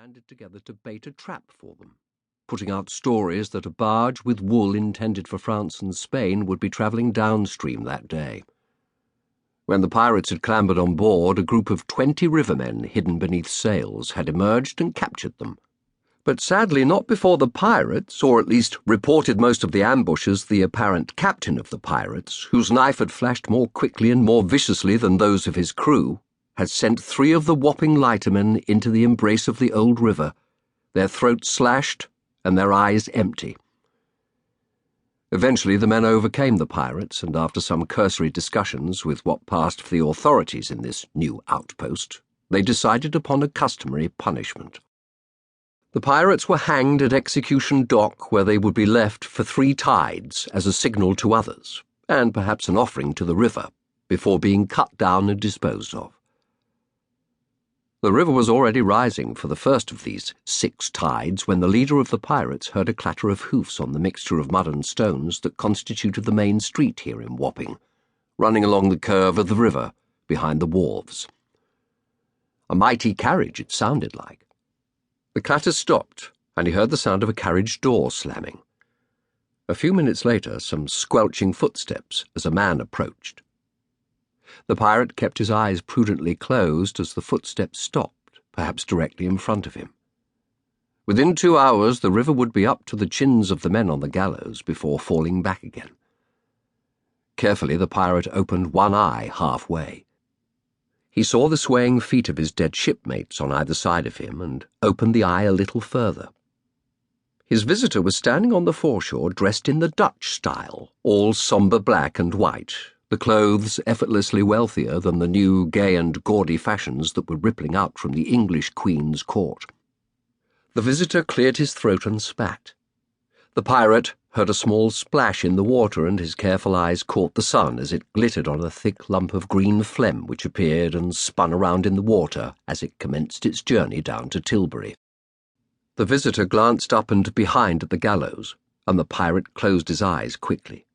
banded together to bait a trap for them, putting out stories that a barge with wool intended for France and Spain would be travelling downstream that day. When the pirates had clambered on board, a group of 20 rivermen hidden beneath sails had emerged and captured them. But sadly not before the pirates, or at least reported most of the ambushes, the apparent captain of the pirates, whose knife had flashed more quickly and more viciously than those of his crew, had sent 3 of the Wapping lightermen into the embrace of the old river, their throats slashed and their eyes empty. Eventually the men overcame the pirates, and after some cursory discussions with what passed for the authorities in this new outpost, they decided upon a customary punishment. The pirates were hanged at Execution Dock, where they would be left for 3 tides as a signal to others, and perhaps an offering to the river, before being cut down and disposed of. The river was already rising for the first of these 6 tides when the leader of the pirates heard a clatter of hoofs on the mixture of mud and stones that constituted the main street here in Wapping, running along the curve of the river behind the wharves. A mighty carriage it sounded like. The clatter stopped, and he heard the sound of a carriage door slamming. A few minutes later, some squelching footsteps as a man approached. The pirate kept his eyes prudently closed as the footsteps stopped, perhaps directly in front of him. Within 2 hours the river would be up to the chins of the men on the gallows before falling back again. Carefully the pirate opened one eye halfway. He saw the swaying feet of his dead shipmates on either side of him and opened the eye a little further. His visitor was standing on the foreshore dressed in the Dutch style, all sombre black and white, the clothes effortlessly wealthier than the new gay and gaudy fashions that were rippling out from the English Queen's court. The visitor cleared his throat and spat. The pirate heard a small splash in the water, and his careful eyes caught the sun as it glittered on a thick lump of green phlegm which appeared and spun around in the water as it commenced its journey down to Tilbury. The visitor glanced up and behind at the gallows, and the pirate closed his eyes quickly.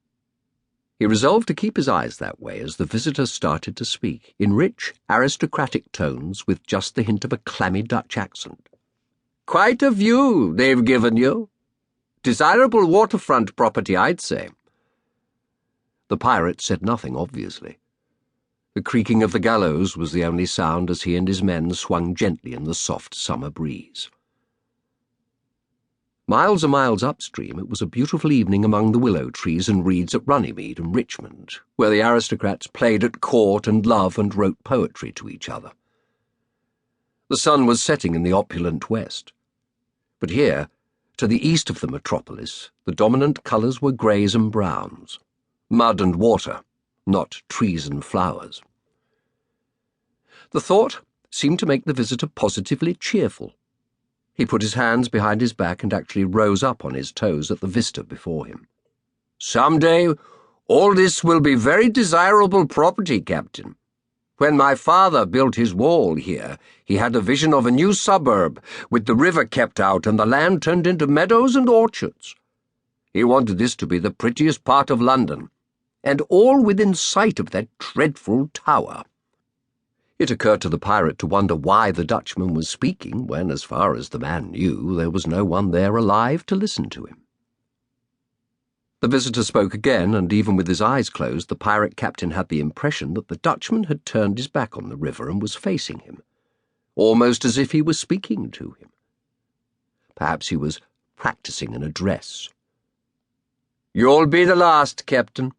He resolved to keep his eyes that way as the visitor started to speak, in rich, aristocratic tones with just the hint of a clammy Dutch accent. "Quite a view they've given you. Desirable waterfront property, I'd say." The pirate said nothing, obviously. The creaking of the gallows was the only sound as he and his men swung gently in the soft summer breeze. Miles and miles upstream, it was a beautiful evening among the willow trees and reeds at Runnymede and Richmond, where the aristocrats played at court and love and wrote poetry to each other. The sun was setting in the opulent west. But here, to the east of the metropolis, the dominant colours were greys and browns, mud and water, not trees and flowers. The thought seemed to make the visitor positively cheerful. He put his hands behind his back and actually rose up on his toes at the vista before him. "Some day all this will be very desirable property, Captain. When my father built his wall here, he had a vision of a new suburb, with the river kept out and the land turned into meadows and orchards. He wanted this to be the prettiest part of London, and all within sight of that dreadful tower." It occurred to the pirate to wonder why the Dutchman was speaking when, as far as the man knew, there was no one there alive to listen to him. The visitor spoke again, and even with his eyes closed, the pirate captain had the impression that the Dutchman had turned his back on the river and was facing him, almost as if he was speaking to him. Perhaps he was practicing an address. "You'll be the last, Captain.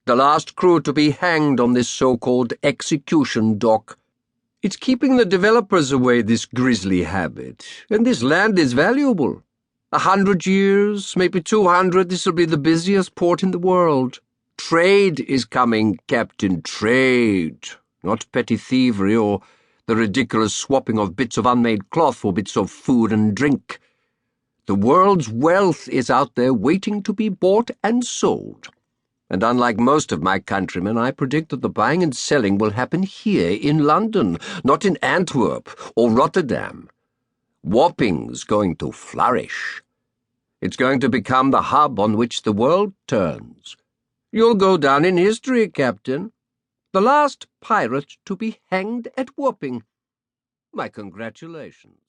The last crew to be hanged on this so-called execution dock. It's keeping the developers away, this grisly habit, and this land is valuable. 100 years, maybe 200, this'll be the busiest port in the world. Trade is coming, Captain, trade, not petty thievery or the ridiculous swapping of bits of unmade cloth for bits of food and drink. The world's wealth is out there waiting to be bought and sold. And unlike most of my countrymen, I predict that the buying and selling will happen here in London, not in Antwerp or Rotterdam. Wapping's going to flourish. It's going to become the hub on which the world turns. You'll go down in history, Captain. The last pirate to be hanged at Wapping. My congratulations."